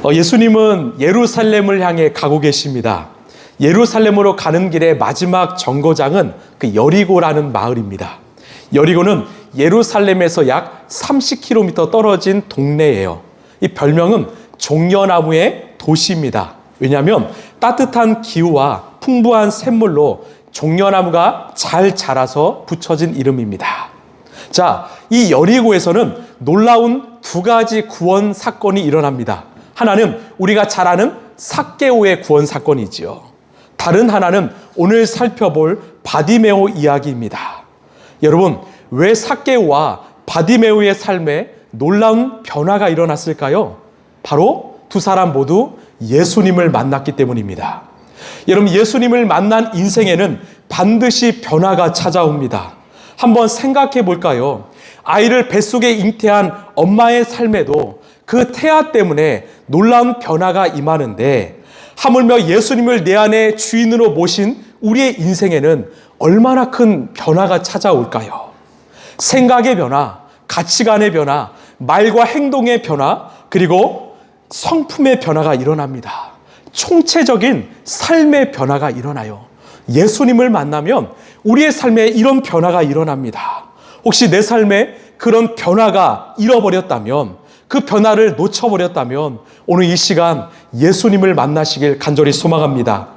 예수님은 예루살렘을 향해 가고 계십니다. 예루살렘으로 가는 길의 마지막 정거장은 그 여리고라는 마을입니다. 여리고는 예루살렘에서 약 30km 떨어진 동네예요. 이 별명은 종려나무의 도시입니다. 왜냐하면 따뜻한 기후와 풍부한 샘물로 종려나무가 잘 자라서 붙여진 이름입니다. 자, 이 여리고에서는 놀라운 두 가지 구원 사건이 일어납니다. 하나는 우리가 잘 아는 삭개오의 구원 사건이지요. 다른 하나는 오늘 살펴볼 바디메오 이야기입니다. 여러분, 왜 삭개오와 바디메오의 삶에 놀라운 변화가 일어났을까요? 바로 두 사람 모두 예수님을 만났기 때문입니다. 여러분, 예수님을 만난 인생에는 반드시 변화가 찾아옵니다. 한번 생각해 볼까요? 아이를 뱃속에 잉태한 엄마의 삶에도 그 태아 때문에 놀라운 변화가 임하는데, 하물며 예수님을 내 안에 주인으로 모신 우리의 인생에는 얼마나 큰 변화가 찾아올까요? 생각의 변화, 가치관의 변화, 말과 행동의 변화, 그리고 성품의 변화가 일어납니다. 총체적인 삶의 변화가 일어나요. 예수님을 만나면 우리의 삶에 이런 변화가 일어납니다. 혹시 내 삶에 그런 변화가 잃어버렸다면, 그 변화를 놓쳐버렸다면 오늘 이 시간 예수님을 만나시길 간절히 소망합니다.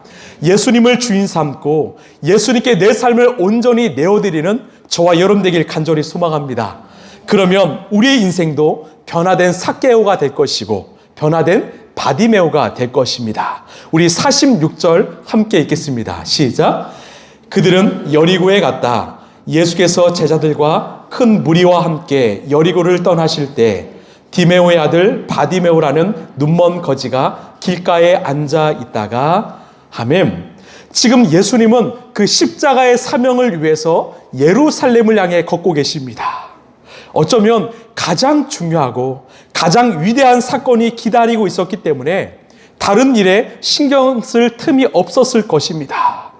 예수님을 주인 삼고 예수님께 내 삶을 온전히 내어드리는 저와 여러분 되길 간절히 소망합니다. 그러면 우리의 인생도 변화된 삭개오가 될 것이고 변화된 바디메오가 될 것입니다. 우리 46절 함께 읽겠습니다. 시작. 그들은 여리고에 갔다. 예수께서 제자들과 큰 무리와 함께 여리고를 떠나실 때 디메오의 아들 바디메오라는 눈먼 거지가 길가에 앉아 있다가, 아멘. 지금 예수님은 그 십자가의 사명을 위해서 예루살렘을 향해 걷고 계십니다. 어쩌면 가장 중요하고 가장 위대한 사건이 기다리고 있었기 때문에 다른 일에 신경 쓸 틈이 없었을 것입니다.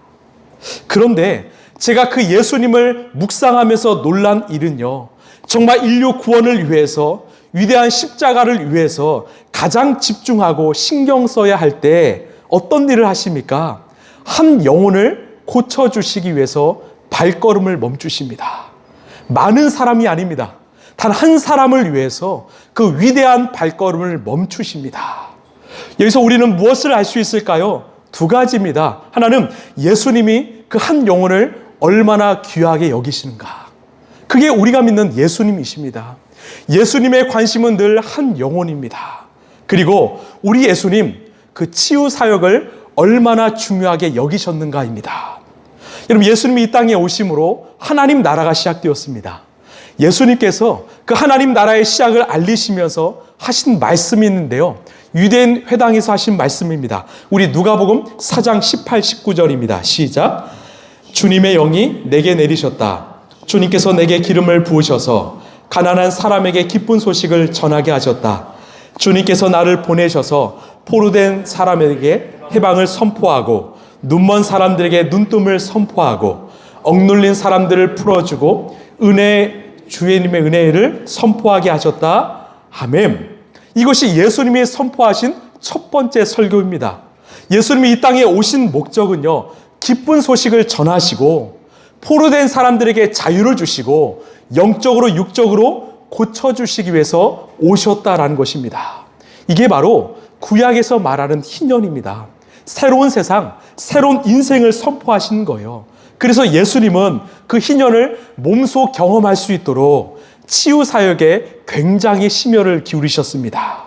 그런데 제가 그 예수님을 묵상하면서 놀란 일은요, 정말 인류 구원을 위해서, 위대한 십자가를 위해서 가장 집중하고 신경 써야 할 때 어떤 일을 하십니까? 한 영혼을 고쳐주시기 위해서 발걸음을 멈추십니다. 많은 사람이 아닙니다. 단 한 사람을 위해서 그 위대한 발걸음을 멈추십니다. 여기서 우리는 무엇을 알 수 있을까요? 두 가지입니다. 하나는 예수님이 그 한 영혼을 얼마나 귀하게 여기시는가. 그게 우리가 믿는 예수님이십니다. 예수님의 관심은 늘 한 영혼입니다. 그리고 우리 예수님, 그 치유 사역을 얼마나 중요하게 여기셨는가입니다. 여러분, 예수님이 이 땅에 오심으로 하나님 나라가 시작되었습니다. 예수님께서 그 하나님 나라의 시작을 알리시면서 하신 말씀이 있는데요, 유대인 회당에서 하신 말씀입니다. 우리 누가복음 4장 18, 19절입니다. 시작. 주님의 영이 내게 내리셨다. 주님께서 내게 기름을 부으셔서 가난한 사람에게 기쁜 소식을 전하게 하셨다. 주님께서 나를 보내셔서 포로된 사람에게 해방을 선포하고 눈먼 사람들에게 눈뜸을 선포하고 억눌린 사람들을 풀어주고 주님의 은혜를 선포하게 하셨다. 아멘. 이것이 예수님이 선포하신 첫 번째 설교입니다. 예수님이 이 땅에 오신 목적은요, 기쁜 소식을 전하시고 포로된 사람들에게 자유를 주시고 영적으로 육적으로 고쳐주시기 위해서 오셨다라는 것입니다. 이게 바로 구약에서 말하는 희년입니다. 새로운 세상, 새로운 인생을 선포하시는 거예요. 그래서 예수님은 그 희년을 몸소 경험할 수 있도록 치유 사역에 굉장히 심혈을 기울이셨습니다.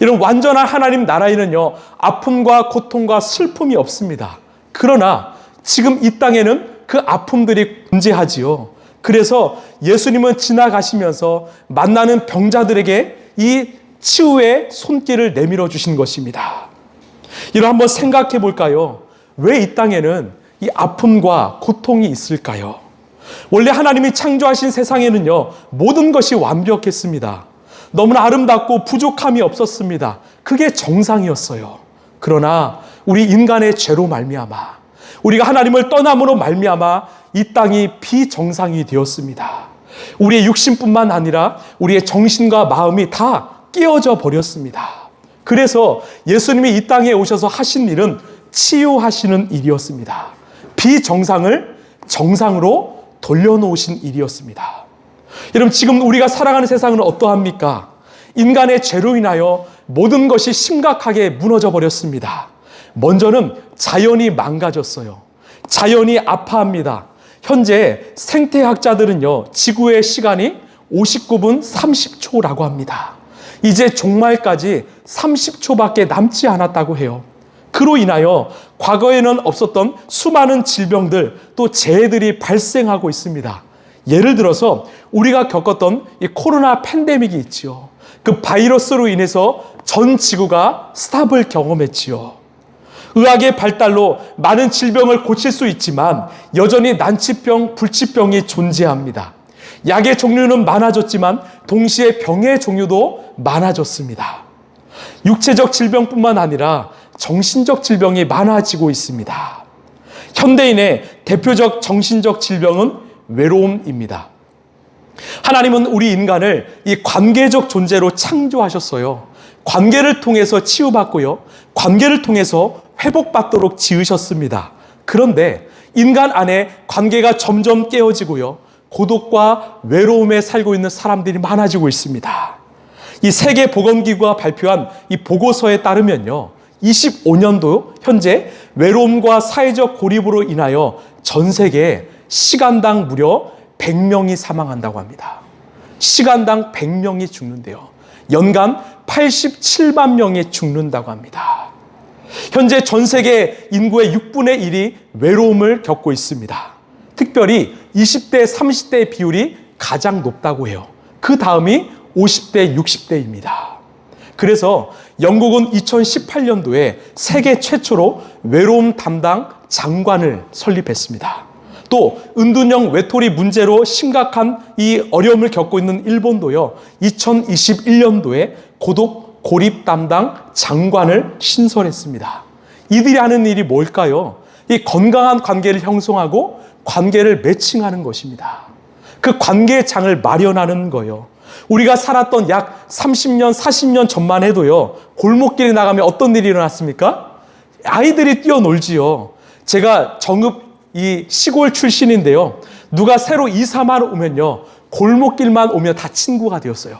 이런 완전한 하나님 나라에는요, 아픔과 고통과 슬픔이 없습니다. 그러나 지금 이 땅에는 그 아픔들이 존재하지요. 그래서 예수님은 지나가시면서 만나는 병자들에게 이 치유의 손길을 내밀어 주신 것입니다. 이걸 한번 생각해 볼까요? 왜 이 땅에는 이 아픔과 고통이 있을까요? 원래 하나님이 창조하신 세상에는요, 모든 것이 완벽했습니다. 너무나 아름답고 부족함이 없었습니다. 그게 정상이었어요. 그러나 우리 인간의 죄로 말미암아, 우리가 하나님을 떠남으로 말미암아 이 땅이 비정상이 되었습니다. 우리의 육신뿐만 아니라 우리의 정신과 마음이 다 깨어져 버렸습니다. 그래서 예수님이 이 땅에 오셔서 하신 일은 치유하시는 일이었습니다. 비정상을 정상으로 돌려놓으신 일이었습니다. 여러분, 지금 우리가 살아가는 세상은 어떠합니까? 인간의 죄로 인하여 모든 것이 심각하게 무너져 버렸습니다. 먼저는 자연이 망가졌어요. 자연이 아파합니다. 현재 생태학자들은요, 지구의 시간이 59분 30초라고 합니다. 이제 종말까지 30초밖에 남지 않았다고 해요. 그로 인하여 과거에는 없었던 수많은 질병들, 또 재해들이 발생하고 있습니다. 예를 들어서 우리가 겪었던 이 코로나 팬데믹이 있지요. 그 바이러스로 인해서 전 지구가 스탑을 경험했지요. 의학의 발달로 많은 질병을 고칠 수 있지만 여전히 난치병, 불치병이 존재합니다. 약의 종류는 많아졌지만 동시에 병의 종류도 많아졌습니다. 육체적 질병뿐만 아니라 정신적 질병이 많아지고 있습니다. 현대인의 대표적 정신적 질병은 외로움입니다. 하나님은 우리 인간을 이 관계적 존재로 창조하셨어요. 관계를 통해서 치유받고요, 관계를 통해서 회복받도록 지으셨습니다. 그런데 인간 안에 관계가 점점 깨어지고요, 고독과 외로움에 살고 있는 사람들이 많아지고 있습니다. 이 세계보건기구가 발표한 이 보고서에 따르면요, 25년도 현재 외로움과 사회적 고립으로 인하여 전 세계에 시간당 무려 100명이 사망한다고 합니다. 시간당 100명이 죽는데요, 연간 87만 명이 죽는다고 합니다. 현재 전 세계 인구의 6분의 1이 외로움을 겪고 있습니다. 특별히 20대, 30대의 비율이 가장 높다고 해요. 그 다음이 50대, 60대입니다. 그래서 영국은 2018년도에 세계 최초로 외로움 담당 장관을 설립했습니다. 또 은둔형 외톨이 문제로 심각한 이 어려움을 겪고 있는 일본도요, 2021년도에 고독 고립 담당 장관을 신설했습니다. 이들이 하는 일이 뭘까요? 이 건강한 관계를 형성하고 관계를 매칭하는 것입니다. 그 관계의 장을 마련하는 거예요. 우리가 살았던 약 30년, 40년 전만 해도요, 골목길에 나가면 어떤 일이 일어났습니까? 아이들이 뛰어놀지요. 제가 정읍 이 시골 출신인데요, 누가 새로 이사만 오면요, 골목길만 오면 다 친구가 되었어요.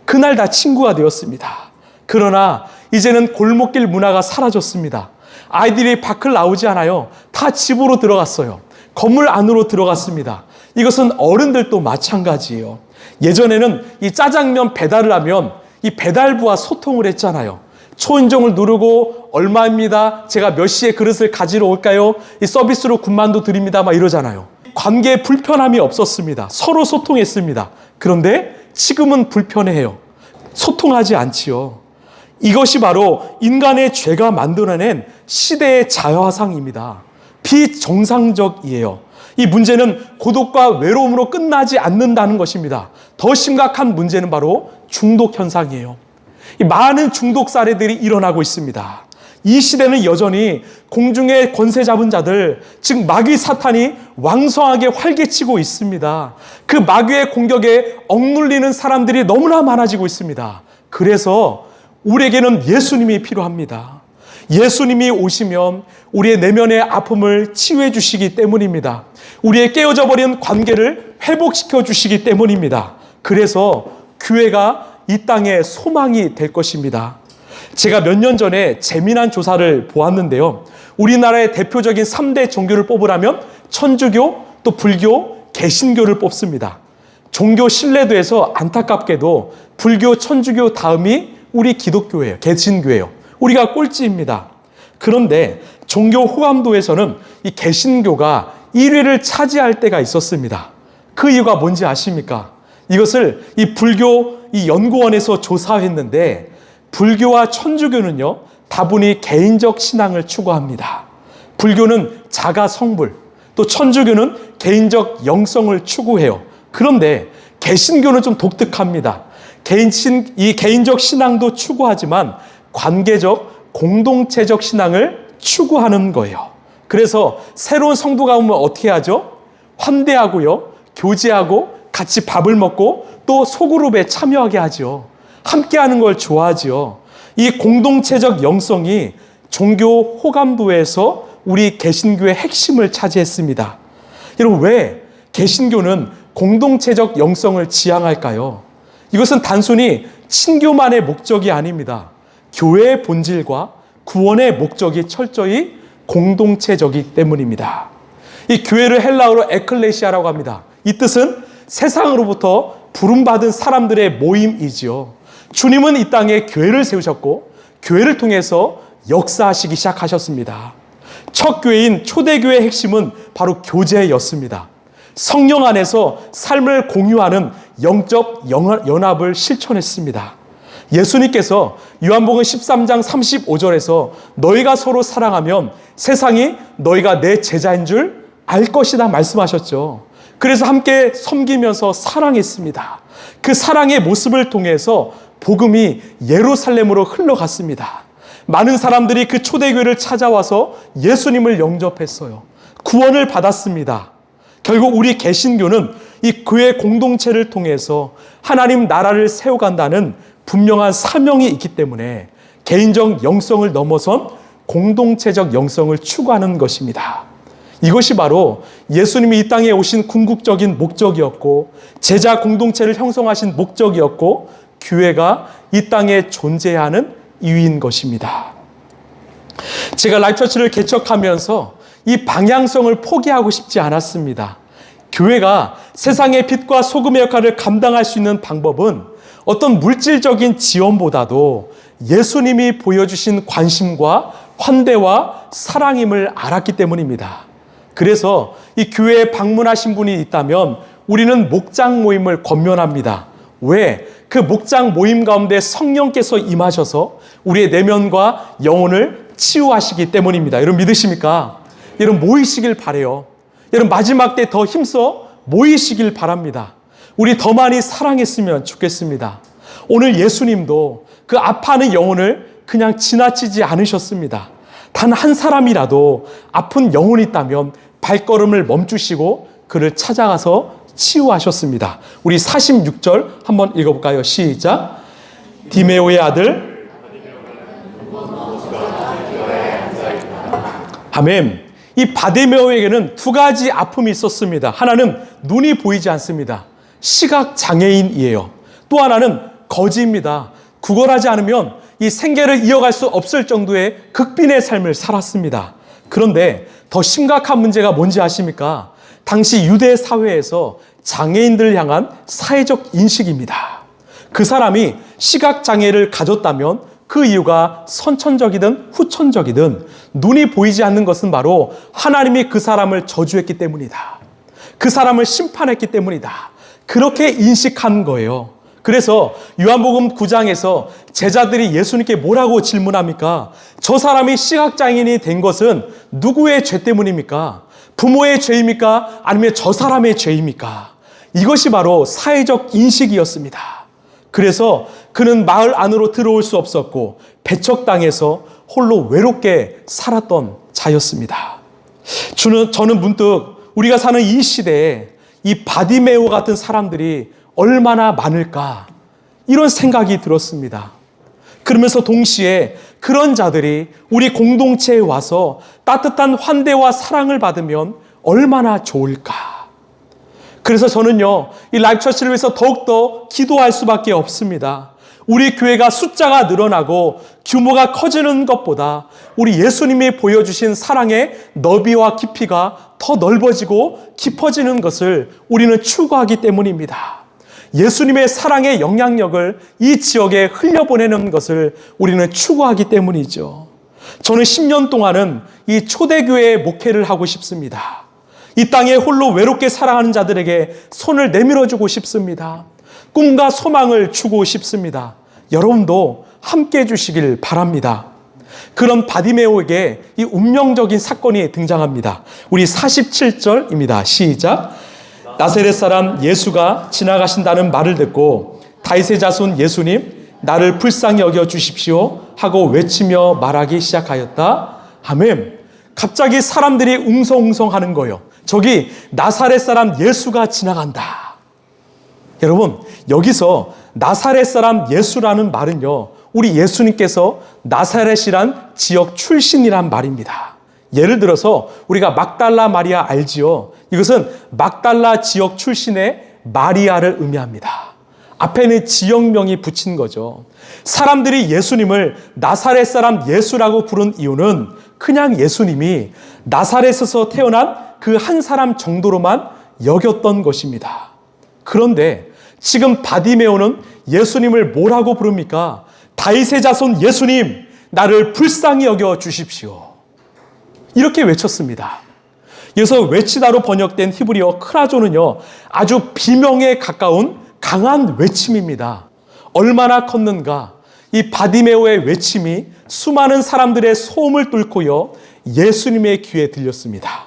그날 다 친구가 되었습니다. 그러나 이제는 골목길 문화가 사라졌습니다. 아이들이 밖을 나오지 않아요. 다 집으로 들어갔어요. 건물 안으로 들어갔습니다. 이것은 어른들도 마찬가지예요. 예전에는 이 짜장면 배달을 하면 이 배달부와 소통을 했잖아요. 초인종을 누르고 얼마입니다, 제가 몇 시에 그릇을 가지러 올까요, 이 서비스로 군만두 드립니다, 막 이러잖아요. 관계에 불편함이 없었습니다. 서로 소통했습니다. 그런데 지금은 불편해요. 소통하지 않지요. 이것이 바로 인간의 죄가 만들어낸 시대의 자화상입니다. 비정상적이에요. 이 문제는 고독과 외로움으로 끝나지 않는다는 것입니다. 더 심각한 문제는 바로 중독 현상이에요. 많은 중독 사례들이 일어나고 있습니다. 이 시대는 여전히 공중의 권세 잡은 자들, 즉 마귀 사탄이 왕성하게 활개치고 있습니다. 그 마귀의 공격에 억눌리는 사람들이 너무나 많아지고 있습니다. 그래서 우리에게는 예수님이 필요합니다. 예수님이 오시면 우리의 내면의 아픔을 치유해 주시기 때문입니다. 우리의 깨어져 버린 관계를 회복시켜 주시기 때문입니다. 그래서 교회가 이 땅에 소망이 될 것입니다. 제가 몇 년 전에 재미난 조사를 보았는데요, 우리나라의 대표적인 3대 종교를 뽑으라면 천주교, 또 불교, 개신교를 뽑습니다. 종교 신뢰도에서 안타깝게도 불교, 천주교 다음이 우리 기독교예요. 개신교예요. 우리가 꼴찌입니다. 그런데 종교 호감도에서는 이 개신교가 1위를 차지할 때가 있었습니다. 그 이유가 뭔지 아십니까? 이것을 이 불교 이 연구원에서 조사했는데, 불교와 천주교는요, 다분히 개인적 신앙을 추구합니다. 불교는 자가 성불, 또 천주교는 개인적 영성을 추구해요. 그런데 개신교는 좀 독특합니다. 이 개인적 신앙도 추구하지만 관계적, 공동체적 신앙을 추구하는 거예요. 그래서 새로운 성도가 오면 어떻게 하죠? 환대하고요, 교제하고 같이 밥을 먹고 또 소그룹에 참여하게 하죠. 함께하는 걸 좋아하죠. 이 공동체적 영성이 종교 호감도에서 우리 개신교의 핵심을 차지했습니다. 여러분, 왜 개신교는 공동체적 영성을 지향할까요? 이것은 단순히 친교만의 목적이 아닙니다. 교회의 본질과 구원의 목적이 철저히 공동체적이기 때문입니다. 이 교회를 헬라어로 에클레시아라고 합니다. 이 뜻은 세상으로부터 부름받은 사람들의 모임이지요. 주님은 이 땅에 교회를 세우셨고 교회를 통해서 역사하시기 시작하셨습니다. 첫 교회인 초대교회의 핵심은 바로 교제였습니다. 성령 안에서 삶을 공유하는 영적 연합을 실천했습니다. 예수님께서 요한복음 13장 35절에서 너희가 서로 사랑하면 세상이 너희가 내 제자인 줄 알 것이다 말씀하셨죠. 그래서 함께 섬기면서 사랑했습니다. 그 사랑의 모습을 통해서 복음이 예루살렘으로 흘러갔습니다. 많은 사람들이 그 초대교회를 찾아와서 예수님을 영접했어요. 구원을 받았습니다. 결국 우리 개신교는 이 교회 공동체를 통해서 하나님 나라를 세워간다는 분명한 사명이 있기 때문에 개인적 영성을 넘어선 공동체적 영성을 추구하는 것입니다. 이것이 바로 예수님이 이 땅에 오신 궁극적인 목적이었고 제자 공동체를 형성하신 목적이었고 교회가 이 땅에 존재해야 하는 이유인 것입니다. 제가 라이프처치를 개척하면서 이 방향성을 포기하고 싶지 않았습니다. 교회가 세상의 빛과 소금의 역할을 감당할 수 있는 방법은 어떤 물질적인 지원보다도 예수님이 보여주신 관심과 환대와 사랑임을 알았기 때문입니다. 그래서 이 교회에 방문하신 분이 있다면 우리는 목장 모임을 권면합니다. 왜? 그 목장 모임 가운데 성령께서 임하셔서 우리의 내면과 영혼을 치유하시기 때문입니다. 여러분 믿으십니까? 여러분 모이시길 바라요. 여러분 마지막 때 더 힘써 모이시길 바랍니다. 우리 더 많이 사랑했으면 좋겠습니다. 오늘 예수님도 그 아파하는 영혼을 그냥 지나치지 않으셨습니다. 단 한 사람이라도 아픈 영혼이 있다면 발걸음을 멈추시고 그를 찾아가서 치유하셨습니다. 우리 46절 한번 읽어볼까요? 시작. 디메오의 아들 아멘. 이 바디메오에게는 두 가지 아픔이 있었습니다. 하나는 눈이 보이지 않습니다. 시각장애인이에요. 또 하나는 거지입니다. 구걸하지 않으면 이 생계를 이어갈 수 없을 정도의 극빈의 삶을 살았습니다. 그런데 더 심각한 문제가 뭔지 아십니까? 당시 유대 사회에서 장애인들을 향한 사회적 인식입니다. 그 사람이 시각장애를 가졌다면 그 이유가 선천적이든 후천적이든 눈이 보이지 않는 것은 바로 하나님이 그 사람을 저주했기 때문이다. 그 사람을 심판했기 때문이다. 그렇게 인식한 거예요. 그래서 요한복음 9장에서 제자들이 예수님께 뭐라고 질문합니까? 저 사람이 시각장애인이 된 것은 누구의 죄 때문입니까? 부모의 죄입니까? 아니면 저 사람의 죄입니까? 이것이 바로 사회적 인식이었습니다. 그래서 그는 마을 안으로 들어올 수 없었고 배척당해서 홀로 외롭게 살았던 자였습니다. 저는 문득 우리가 사는 이 시대에 이 바디메오 같은 사람들이 얼마나 많을까 이런 생각이 들었습니다. 그러면서 동시에 그런 자들이 우리 공동체에 와서 따뜻한 환대와 사랑을 받으면 얼마나 좋을까. 그래서 저는요 이 라이프처치를 위해서 더욱더 기도할 수밖에 없습니다. 우리 교회가 숫자가 늘어나고 규모가 커지는 것보다 우리 예수님이 보여주신 사랑의 너비와 깊이가 더 넓어지고 깊어지는 것을 우리는 추구하기 때문입니다. 예수님의 사랑의 영향력을 이 지역에 흘려보내는 것을 우리는 추구하기 때문이죠. 저는 10년 동안은 이 초대교회의 목회를 하고 싶습니다. 이 땅에 홀로 외롭게 살아가는 자들에게 손을 내밀어주고 싶습니다. 꿈과 소망을 주고 싶습니다. 여러분도 함께 해주시길 바랍니다. 그런 바디메오에게 이 운명적인 사건이 등장합니다. 우리 47절입니다. 시작. 나사렛 사람 예수가 지나가신다는 말을 듣고 다윗의 자손 예수님 나를 불쌍히 여겨 주십시오 하고 외치며 말하기 시작하였다. 아멘. 갑자기 사람들이 웅성웅성하는 거예요. 저기 나사렛 사람 예수가 지나간다. 여러분 여기서 나사렛 사람 예수라는 말은요 우리 예수님께서 나사렛이란 지역 출신이란 말입니다. 예를 들어서 우리가 막달라 마리아 알지요? 이것은 막달라 지역 출신의 마리아를 의미합니다. 앞에는 지역명이 붙인 거죠. 사람들이 예수님을 나사렛 사람 예수라고 부른 이유는 그냥 예수님이 나사렛에서 태어난 그 한 사람 정도로만 여겼던 것입니다. 그런데 지금 바디메오는 예수님을 뭐라고 부릅니까? 다윗의 자손 예수님, 나를 불쌍히 여겨 주십시오. 이렇게 외쳤습니다. 여기서 외치다로 번역된 히브리어 크라조는요, 아주 비명에 가까운 강한 외침입니다. 얼마나 컸는가? 이 바디메오의 외침이 수많은 사람들의 소음을 뚫고요, 예수님의 귀에 들렸습니다.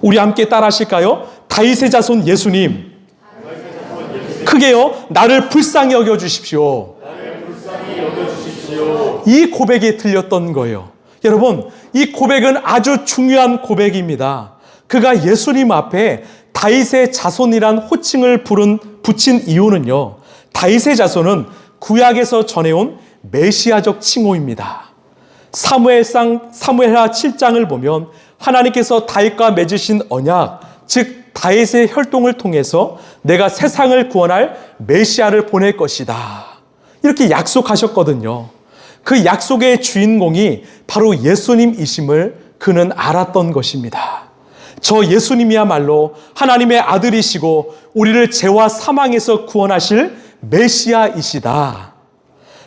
우리 함께 따라 하실까요? 다윗의 자손 예수님, 크게요, 나를 불쌍히 여겨 주십시오. 이 고백이 들렸던 거예요. 여러분, 이 고백은 아주 중요한 고백입니다. 그가 예수님 앞에 다윗의 자손이란 호칭을 붙인 이유는요, 다윗의 자손은 구약에서 전해온 메시아적 칭호입니다. 사무엘하 7장을 보면 하나님께서 다윗과 맺으신 언약, 즉 다윗의 혈통을 통해서 내가 세상을 구원할 메시아를 보낼 것이다, 이렇게 약속하셨거든요. 그 약속의 주인공이 바로 예수님이심을 그는 알았던 것입니다. 저 예수님이야말로 하나님의 아들이시고 우리를 죄와 사망에서 구원하실 메시아이시다.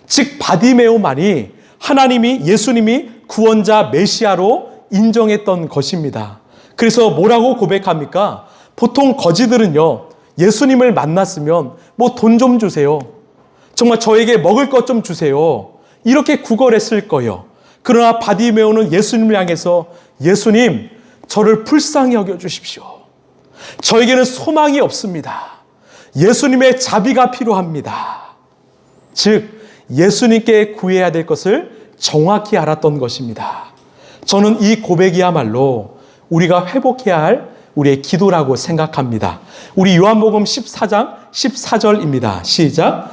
즉 바디메오만이 하나님이 예수님이 구원자 메시아로 인정했던 것입니다. 그래서 뭐라고 고백합니까? 보통 거지들은요, 예수님을 만났으면 뭐 돈 좀 주세요, 정말 저에게 먹을 것 좀 주세요, 이렇게 구걸했을 거예요. 그러나 바디메오는 예수님을 향해서 예수님, 저를 불쌍히 여겨주십시오. 저에게는 소망이 없습니다. 예수님의 자비가 필요합니다. 즉 예수님께 구해야 될 것을 정확히 알았던 것입니다. 저는 이 고백이야말로 우리가 회복해야 할 우리의 기도라고 생각합니다. 우리 요한복음 14장 14절입니다. 시작.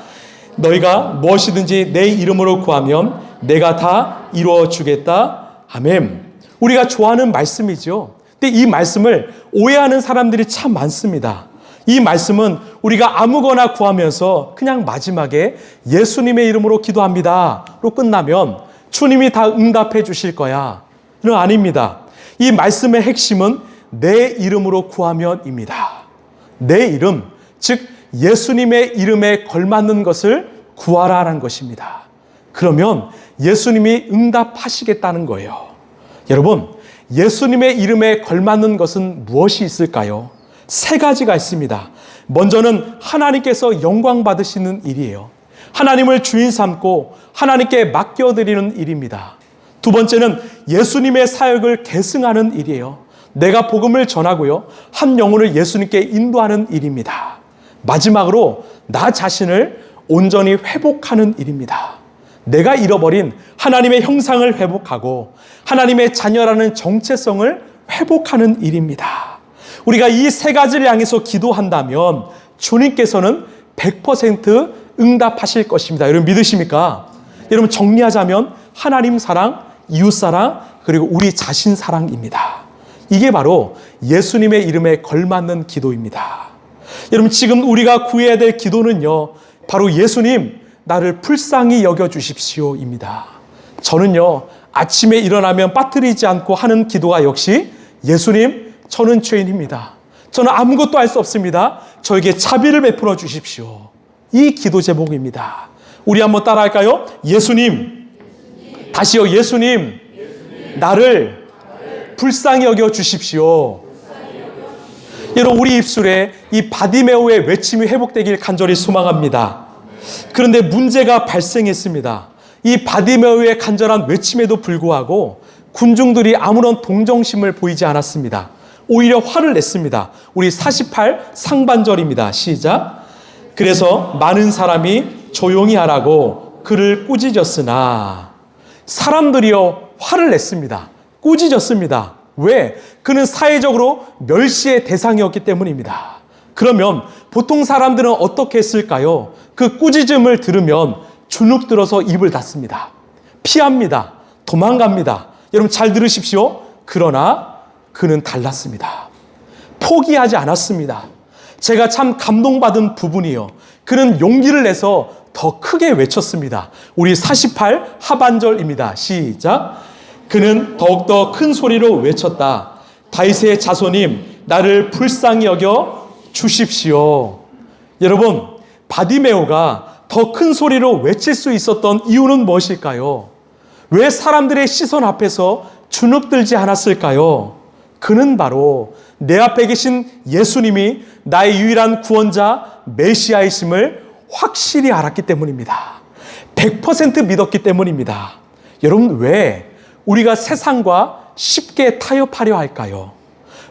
너희가 무엇이든지 내 이름으로 구하면 내가 다 이루어 주겠다. 아멘. 우리가 좋아하는 말씀이죠. 근데 이 말씀을 오해하는 사람들이 참 많습니다. 이 말씀은 우리가 아무거나 구하면서 그냥 마지막에 예수님의 이름으로 기도합니다로 끝나면 주님이 다 응답해 주실 거야. 이건 아닙니다. 이 말씀의 핵심은 내 이름으로 구하면입니다. 내 이름, 즉 예수님의 이름에 걸맞는 것을 구하라는 것입니다. 그러면 예수님이 응답하시겠다는 거예요. 여러분, 예수님의 이름에 걸맞는 것은 무엇이 있을까요? 세 가지가 있습니다. 먼저는 하나님께서 영광 받으시는 일이에요. 하나님을 주인 삼고 하나님께 맡겨드리는 일입니다. 두 번째는 예수님의 사역을 계승하는 일이에요. 내가 복음을 전하고요, 한 영혼을 예수님께 인도하는 일입니다. 마지막으로 나 자신을 온전히 회복하는 일입니다. 내가 잃어버린 하나님의 형상을 회복하고 하나님의 자녀라는 정체성을 회복하는 일입니다. 우리가 이 세 가지를 향해서 기도한다면 주님께서는 100% 응답하실 것입니다. 여러분 믿으십니까? 여러분 정리하자면 하나님 사랑, 이웃 사랑, 그리고 우리 자신 사랑입니다. 이게 바로 예수님의 이름에 걸맞는 기도입니다. 여러분 지금 우리가 구해야 될 기도는요, 바로 예수님, 나를 불쌍히 여겨주십시오입니다. 저는요, 아침에 일어나면 빠뜨리지 않고 하는 기도가 역시 예수님, 저는 죄인입니다. 저는 아무것도 할 수 없습니다. 저에게 자비를 베풀어 주십시오. 이 기도 제목입니다. 우리 한번 따라 할까요? 예수님, 다시요, 예수님, 나를 불쌍히 여겨 주십시오. 여러분 우리 입술에 이 바디메오의 외침이 회복되길 간절히 소망합니다. 그런데 문제가 발생했습니다. 이 바디메오의 간절한 외침에도 불구하고 군중들이 아무런 동정심을 보이지 않았습니다. 오히려 화를 냈습니다. 우리 48 상반절입니다. 시작. 그래서 많은 사람이 조용히 하라고 그를 꾸짖었으나, 사람들이요 화를 냈습니다. 꾸짖었습니다. 왜? 그는 사회적으로 멸시의 대상이었기 때문입니다. 그러면 보통 사람들은 어떻게 했을까요? 그 꾸짖음을 들으면 주눅 들어서 입을 닫습니다. 피합니다. 도망갑니다. 여러분 잘 들으십시오. 그러나 그는 달랐습니다. 포기하지 않았습니다. 제가 참 감동받은 부분이요. 그는 용기를 내서 더 크게 외쳤습니다. 우리 48 하반절입니다. 시작. 그는 더욱더 큰 소리로 외쳤다. 다윗의 자손님, 나를 불쌍히 여겨 주십시오. 여러분, 바디메오가 더 큰 소리로 외칠 수 있었던 이유는 무엇일까요? 왜 사람들의 시선 앞에서 주눅들지 않았을까요? 그는 바로 내 앞에 계신 예수님이 나의 유일한 구원자 메시아이심을 확실히 알았기 때문입니다. 100% 믿었기 때문입니다. 여러분, 왜 우리가 세상과 쉽게 타협하려 할까요?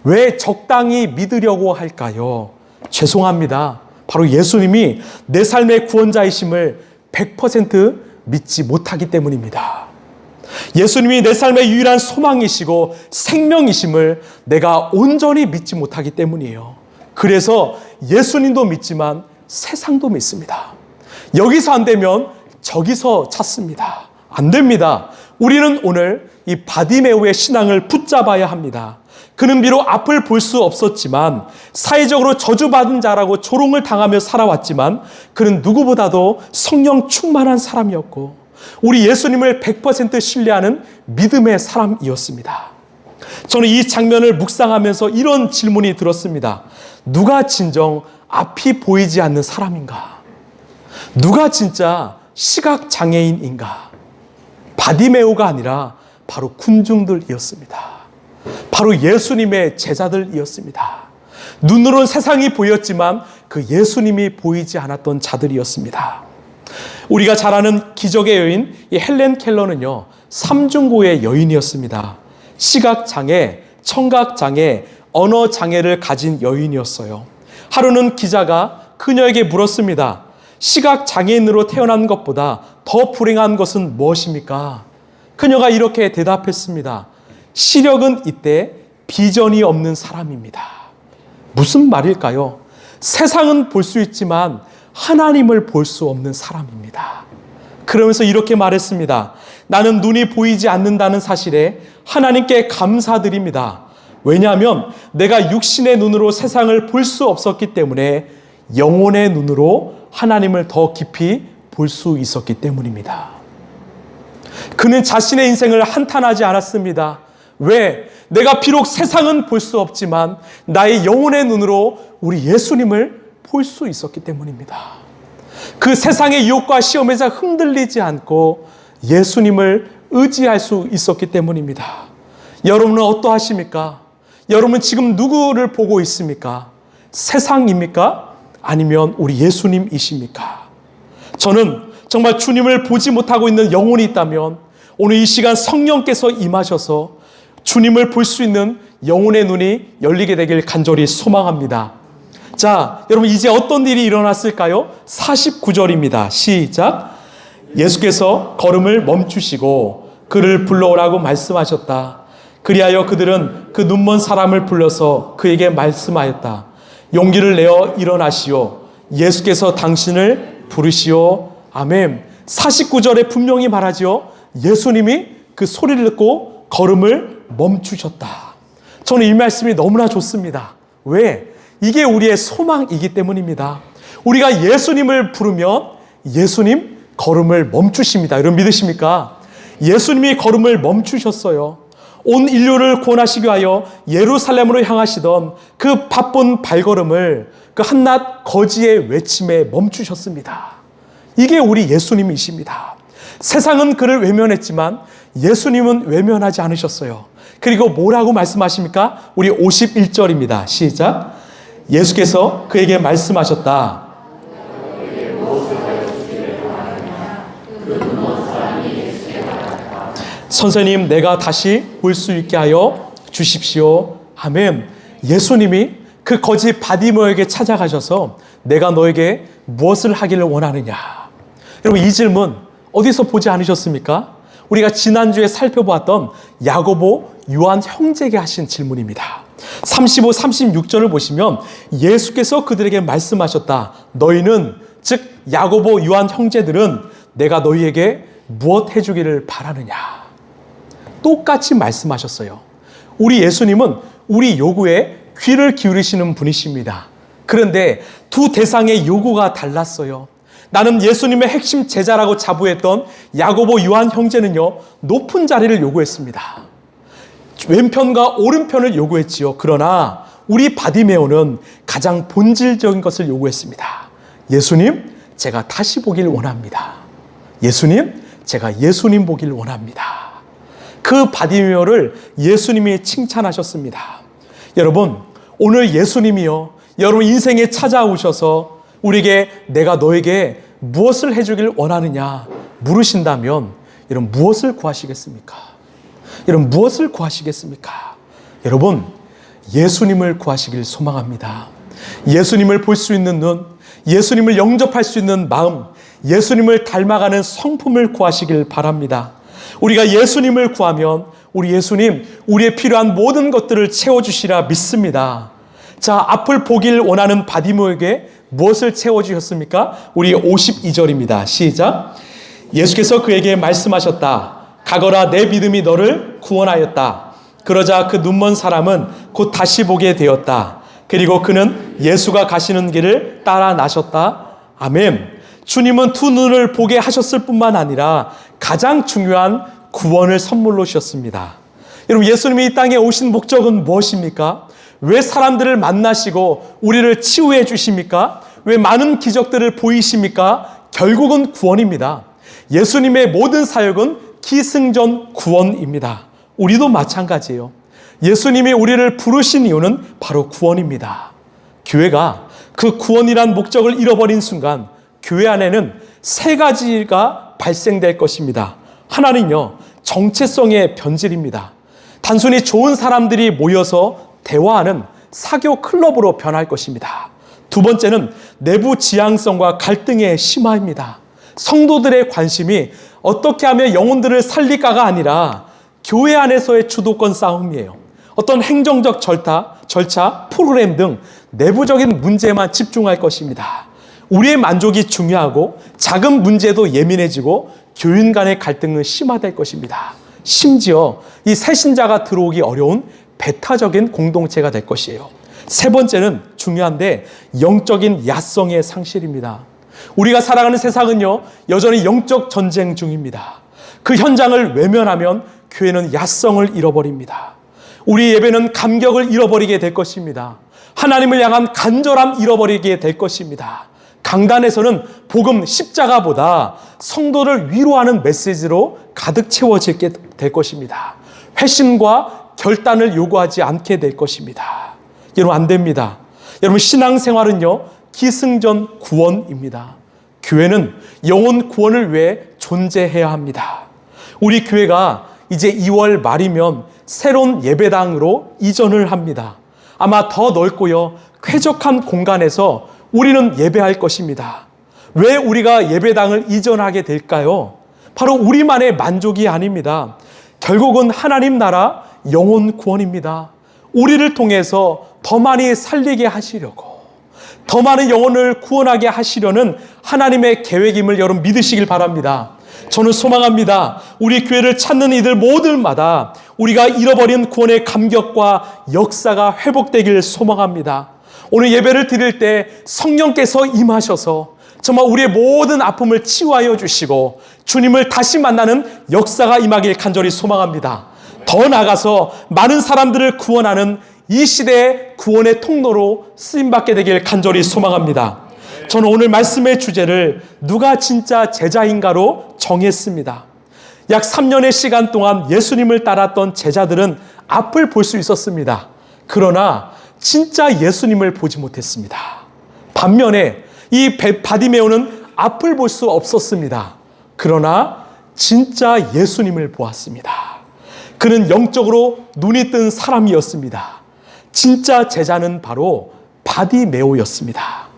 왜 적당히 믿으려고 할까요? 죄송합니다. 바로 예수님이 내 삶의 구원자이심을 100% 믿지 못하기 때문입니다. 예수님이 내 삶의 유일한 소망이시고 생명이심을 내가 온전히 믿지 못하기 때문이에요. 그래서 예수님도 믿지만 세상도 믿습니다. 여기서 안 되면 저기서 찾습니다. 안 됩니다. 우리는 오늘 이 바디메오의 신앙을 붙잡아야 합니다. 그는 비록 앞을 볼 수 없었지만 사회적으로 저주받은 자라고 조롱을 당하며 살아왔지만 그는 누구보다도 성령 충만한 사람이었고 우리 예수님을 100% 신뢰하는 믿음의 사람이었습니다. 저는 이 장면을 묵상하면서 이런 질문이 들었습니다. 누가 진정 앞이 보이지 않는 사람인가? 누가 진짜 시각장애인인가? 바디메오가 아니라 바로 군중들이었습니다. 바로 예수님의 제자들이었습니다. 눈으로는 세상이 보였지만 그 예수님이 보이지 않았던 자들이었습니다. 우리가 잘 아는 기적의 여인 이 헬렌 켈러는요, 삼중고의 여인이었습니다. 시각장애, 청각장애, 언어장애를 가진 여인이었어요. 하루는 기자가 그녀에게 물었습니다. 시각장애인으로 태어난 것보다 더 불행한 것은 무엇입니까? 그녀가 이렇게 대답했습니다. 시력은 이때 비전이 없는 사람입니다. 무슨 말일까요? 세상은 볼 수 있지만 하나님을 볼 수 없는 사람입니다. 그러면서 이렇게 말했습니다. 나는 눈이 보이지 않는다는 사실에 하나님께 감사드립니다. 왜냐하면 내가 육신의 눈으로 세상을 볼 수 없었기 때문에 영혼의 눈으로 하나님을 더 깊이 볼 수 있었기 때문입니다. 그는 자신의 인생을 한탄하지 않았습니다. 왜? 내가 비록 세상은 볼 수 없지만 나의 영혼의 눈으로 우리 예수님을 볼 수 있었기 때문입니다. 그 세상의 유혹과 시험에서 흔들리지 않고 예수님을 의지할 수 있었기 때문입니다. 여러분은 어떠하십니까? 여러분 지금 누구를 보고 있습니까? 세상입니까? 아니면 우리 예수님이십니까? 저는 정말 주님을 보지 못하고 있는 영혼이 있다면 오늘 이 시간 성령께서 임하셔서 주님을 볼 수 있는 영혼의 눈이 열리게 되길 간절히 소망합니다. 자, 여러분 이제 어떤 일이 일어났을까요? 49절입니다. 시작. 예수께서 걸음을 멈추시고 그를 불러오라고 말씀하셨다. 그리하여 그들은 그 눈먼 사람을 불러서 그에게 말씀하였다. 용기를 내어 일어나시오. 예수께서 당신을 부르시오. 아멘. 49절에 분명히 말하죠. 예수님이 그 소리를 듣고 걸음을 멈추셨다. 저는 이 말씀이 너무나 좋습니다. 왜? 이게 우리의 소망이기 때문입니다. 우리가 예수님을 부르면 예수님 걸음을 멈추십니다. 여러분 믿으십니까? 예수님이 걸음을 멈추셨어요. 온 인류를 구원하시기 위하여 예루살렘으로 향하시던 그 바쁜 발걸음을 그 한낱 거지의 외침에 멈추셨습니다. 이게 우리 예수님이십니다. 세상은 그를 외면했지만 예수님은 외면하지 않으셨어요. 그리고 뭐라고 말씀하십니까? 우리 51절입니다. 시작. 예수께서 그에게 말씀하셨다. 선생님, 내가 다시 볼 수 있게 하여 주십시오. 아멘. 예수님이 그 거지 바디메오에게 찾아가셔서 내가 너에게 무엇을 하기를 원하느냐. 여러분 이 질문 어디서 보지 않으셨습니까? 우리가 지난주에 살펴보았던 야고보 요한 형제에게 하신 질문입니다. 35, 36절을 보시면 예수께서 그들에게 말씀하셨다. 너희는 즉 야고보 요한 형제들은 내가 너희에게 무엇 해주기를 바라느냐. 똑같이 말씀하셨어요. 우리 예수님은 우리 요구에 귀를 기울이시는 분이십니다. 그런데 두 대상의 요구가 달랐어요. 나는 예수님의 핵심 제자라고 자부했던 야고보 요한 형제는요, 높은 자리를 요구했습니다. 왼편과 오른편을 요구했지요. 그러나 우리 바디메오는 가장 본질적인 것을 요구했습니다. 예수님, 제가 다시 보길 원합니다. 예수님, 제가 예수님 보길 원합니다. 그 바디메오를 예수님이 칭찬하셨습니다. 여러분, 오늘 예수님이요, 여러분 인생에 찾아오셔서 우리에게 내가 너에게 무엇을 해주길 원하느냐 물으신다면 여러분 무엇을 구하시겠습니까? 여러분 무엇을 구하시겠습니까? 여러분 예수님을 구하시길 소망합니다. 예수님을 볼 수 있는 눈, 예수님을 영접할 수 있는 마음, 예수님을 닮아가는 성품을 구하시길 바랍니다. 우리가 예수님을 구하면 우리 예수님 우리의 필요한 모든 것들을 채워주시라 믿습니다. 자, 앞을 보길 원하는 바디메오에게 무엇을 채워주셨습니까? 우리 52절입니다. 시작. 예수께서 그에게 말씀하셨다. 가거라, 내 믿음이 너를 구원하였다. 그러자 그 눈먼 사람은 곧 다시 보게 되었다. 그리고 그는 예수가 가시는 길을 따라 나셨다. 아멘. 주님은 두 눈을 보게 하셨을 뿐만 아니라 가장 중요한 구원을 선물로 주셨습니다. 여러분, 예수님이 이 땅에 오신 목적은 무엇입니까? 왜 사람들을 만나시고 우리를 치유해 주십니까? 왜 많은 기적들을 보이십니까? 결국은 구원입니다. 예수님의 모든 사역은 기승전 구원입니다. 우리도 마찬가지예요. 예수님이 우리를 부르신 이유는 바로 구원입니다. 교회가 그 구원이란 목적을 잃어버린 순간 교회 안에는 세 가지가 발생될 것입니다. 하나는요, 정체성의 변질입니다. 단순히 좋은 사람들이 모여서 대화하는 사교 클럽으로 변할 것입니다. 두 번째는 내부 지향성과 갈등의 심화입니다. 성도들의 관심이 어떻게 하면 영혼들을 살릴까가 아니라 교회 안에서의 주도권 싸움이에요. 어떤 행정적 절차, 프로그램 등 내부적인 문제에만 집중할 것입니다. 우리의 만족이 중요하고 작은 문제도 예민해지고 교인 간의 갈등은 심화될 것입니다. 심지어 이 새신자가 들어오기 어려운 배타적인 공동체가 될 것이에요. 세 번째는 중요한데 영적인 야성의 상실입니다. 우리가 살아가는 세상은요, 여전히 영적 전쟁 중입니다. 그 현장을 외면하면 교회는 야성을 잃어버립니다. 우리 예배는 감격을 잃어버리게 될 것입니다. 하나님을 향한 간절함 잃어버리게 될 것입니다. 강단에서는 복음 십자가보다 성도를 위로하는 메시지로 가득 채워지게 될 것입니다. 회심과 결단을 요구하지 않게 될 것입니다. 여러분, 안 됩니다. 여러분, 신앙생활은요, 기승전 구원입니다. 교회는 영혼 구원을 위해 존재해야 합니다. 우리 교회가 이제 2월 말이면 새로운 예배당으로 이전을 합니다. 아마 더 넓고요, 쾌적한 공간에서 우리는 예배할 것입니다. 왜 우리가 예배당을 이전하게 될까요? 바로 우리만의 만족이 아닙니다. 결국은 하나님 나라 영혼 구원입니다. 우리를 통해서 더 많이 살리게 하시려고, 더 많은 영혼을 구원하게 하시려는 하나님의 계획임을 여러분 믿으시길 바랍니다. 저는 소망합니다. 우리 교회를 찾는 이들 모두마다 우리가 잃어버린 구원의 감격과 역사가 회복되길 소망합니다. 오늘 예배를 드릴 때 성령께서 임하셔서 정말 우리의 모든 아픔을 치유하여 주시고 주님을 다시 만나는 역사가 임하길 간절히 소망합니다. 더 나아가서 많은 사람들을 구원하는 이 시대의 구원의 통로로 쓰임받게 되길 간절히 소망합니다. 저는 오늘 말씀의 주제를 누가 진짜 제자인가로 정했습니다. 약 3년의 시간 동안 예수님을 따랐던 제자들은 앞을 볼 수 있었습니다. 그러나 진짜 예수님을 보지 못했습니다. 반면에 이 바디메오는 앞을 볼 수 없었습니다. 그러나 진짜 예수님을 보았습니다. 그는 영적으로 눈이 뜬 사람이었습니다. 진짜 제자는 바로 바디메오였습니다.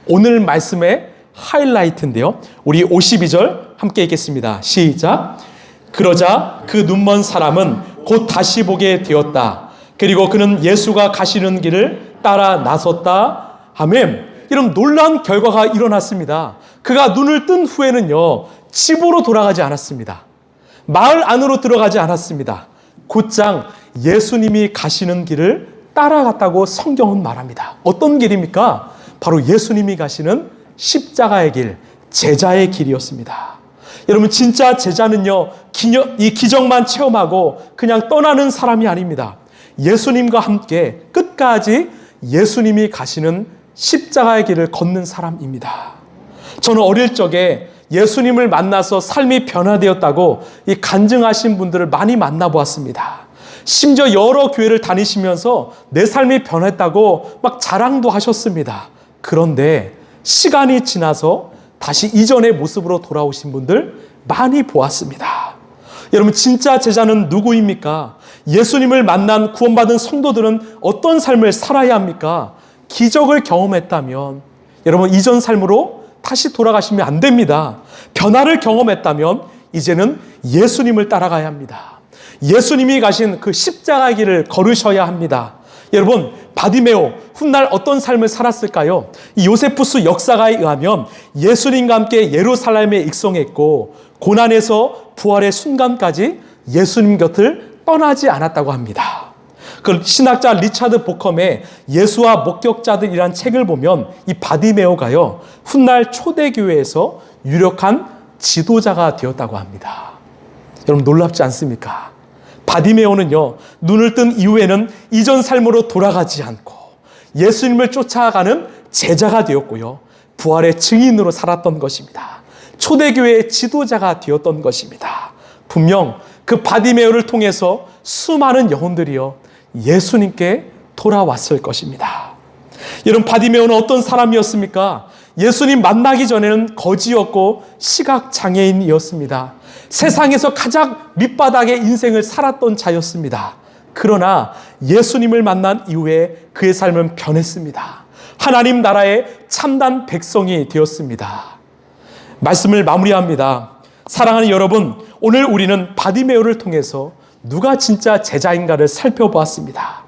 오늘 말씀의 하이라이트인데요. 우리 52절 함께 읽겠습니다. 시작. 그러자 그 눈먼 사람은 곧 다시 보게 되었다. 그리고 그는 예수가 가시는 길을 따라 나섰다. 아멘. 이런 놀라운 결과가 일어났습니다. 그가 눈을 뜬 후에는요, 집으로 돌아가지 않았습니다. 마을 안으로 들어가지 않았습니다. 곧장 예수님이 가시는 길을 따라갔다고 성경은 말합니다. 어떤 길입니까? 바로 예수님이 가시는 십자가의 길, 제자의 길이었습니다. 여러분, 진짜 제자는요, 이 기적만 체험하고 그냥 떠나는 사람이 아닙니다. 예수님과 함께 끝까지 예수님이 가시는 십자가의 길을 걷는 사람입니다. 저는 어릴 적에 예수님을 만나서 삶이 변화되었다고 이 간증하신 분들을 많이 만나보았습니다. 심지어 여러 교회를 다니시면서 내 삶이 변했다고 막 자랑도 하셨습니다. 그런데 시간이 지나서 다시 이전의 모습으로 돌아오신 분들 많이 보았습니다. 여러분, 진짜 제자는 누구입니까? 예수님을 만난 구원받은 성도들은 어떤 삶을 살아야 합니까? 기적을 경험했다면 여러분, 이전 삶으로 다시 돌아가시면 안 됩니다. 변화를 경험했다면 이제는 예수님을 따라가야 합니다. 예수님이 가신 그 십자가의 길을 걸으셔야 합니다. 여러분, 바디메오 훗날 어떤 삶을 살았을까요? 이 요세푸스 역사가에 의하면 예수님과 함께 예루살렘에 입성했고 고난에서 부활의 순간까지 예수님 곁을 떠나지 않았다고 합니다. 그 신학자 리차드 보컴의 예수와 목격자들이란 책을 보면 이 바디메오가요, 훗날 초대교회에서 유력한 지도자가 되었다고 합니다. 여러분, 놀랍지 않습니까? 바디메오는요, 눈을 뜬 이후에는 이전 삶으로 돌아가지 않고 예수님을 쫓아가는 제자가 되었고요, 부활의 증인으로 살았던 것입니다. 초대교회의 지도자가 되었던 것입니다. 분명 그 바디메오를 통해서 수많은 영혼들이요, 예수님께 돌아왔을 것입니다. 여러분, 바디메오는 어떤 사람이었습니까? 예수님 만나기 전에는 거지였고 시각장애인이었습니다. 세상에서 가장 밑바닥의 인생을 살았던 자였습니다. 그러나 예수님을 만난 이후에 그의 삶은 변했습니다. 하나님 나라의 참단 백성이 되었습니다. 말씀을 마무리합니다. 사랑하는 여러분, 오늘 우리는 바디메오를 통해서 누가 진짜 제자인가를 살펴보았습니다.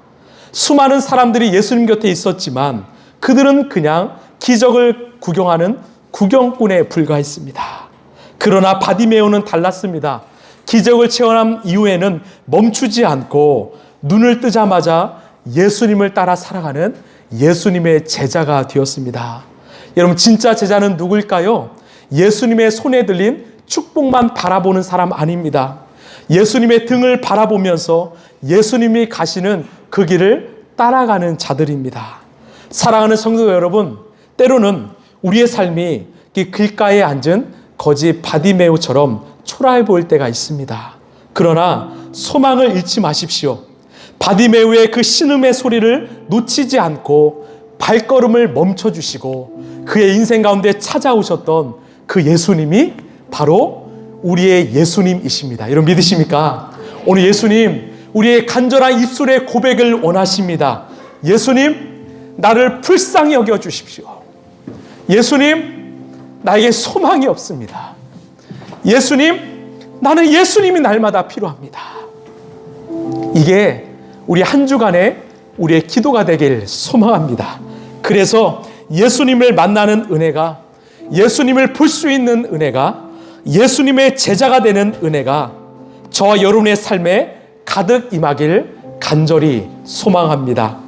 수많은 사람들이 예수님 곁에 있었지만 그들은 그냥 기적을 구경하는 구경꾼에 불과했습니다. 그러나 바디메오는 달랐습니다. 기적을 체험한 이후에는 멈추지 않고 눈을 뜨자마자 예수님을 따라 살아가는 예수님의 제자가 되었습니다. 여러분, 진짜 제자는 누구일까요? 예수님의 손에 들린 축복만 바라보는 사람 아닙니다. 예수님의 등을 바라보면서 예수님이 가시는 그 길을 따라가는 자들입니다. 사랑하는 성도 여러분, 때로는 우리의 삶이 길가에 앉은 거지 바디메오처럼 초라해 보일 때가 있습니다. 그러나 소망을 잃지 마십시오. 바디메오의 그 신음의 소리를 놓치지 않고 발걸음을 멈춰주시고 그의 인생 가운데 찾아오셨던 그 예수님이 바로 우리의 예수님이십니다. 여러분, 믿으십니까? 오늘 예수님, 우리의 간절한 입술의 고백을 원하십니다. 예수님, 나를 불쌍히 여겨주십시오. 예수님, 나에게 소망이 없습니다. 예수님, 나는 예수님이 날마다 필요합니다. 이게 우리 한 주간의 우리의 기도가 되길 소망합니다. 그래서 예수님을 만나는 은혜가, 예수님을 볼 수 있는 은혜가, 예수님의 제자가 되는 은혜가 저와 여러분의 삶에 가득 임하길 간절히 소망합니다.